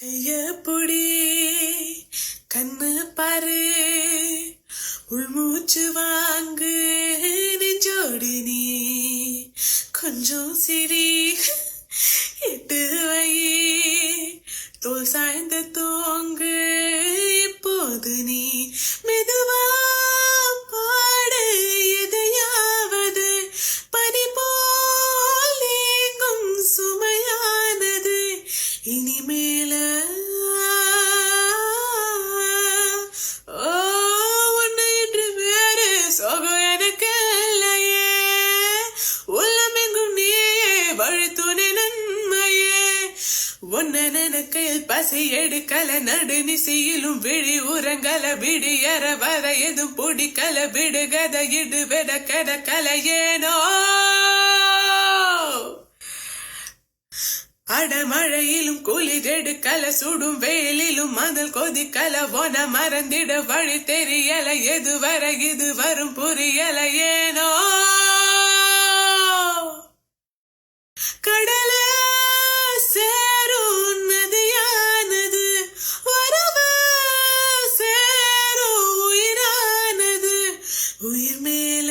கையப்புடி கண்ணு பாரு உள்மூச்சு வாங்கு நெஞ்சோடு நீ கொஞ்சம் சிரி இட்டு வை தோல் சாய்ந்த தோங்கு இப்போது நீ மெதுவா பாடு எதையாவது பனி போல் நீங்கும் சுமையானது இனிமேல உன்னை இன்று வேறு சோகம் எனக்கு இல்லையே உள்ளமெங்கும் நீயே வழித்துணை நன்மையே உன்ன நினைக்கையில் பசி எடுக்கல நடு நிசையிலும் விழி உரங்கல விடியற வர எதும் பிடிக்கல விடுகத இடு விட கிடக்கல ஏனோ அடமழையிலும் குளிரெடுக்கல சுடும் வெயிலிலும் மதல் கொதிக்கல போன மறந்திட வழி தெரியல எதுவரை இது வரும் புரியல ஏனோ கடல சேரும் நதியானது வரவு சேரும் உயிரானது உயிர் மேல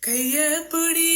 கையப்புடி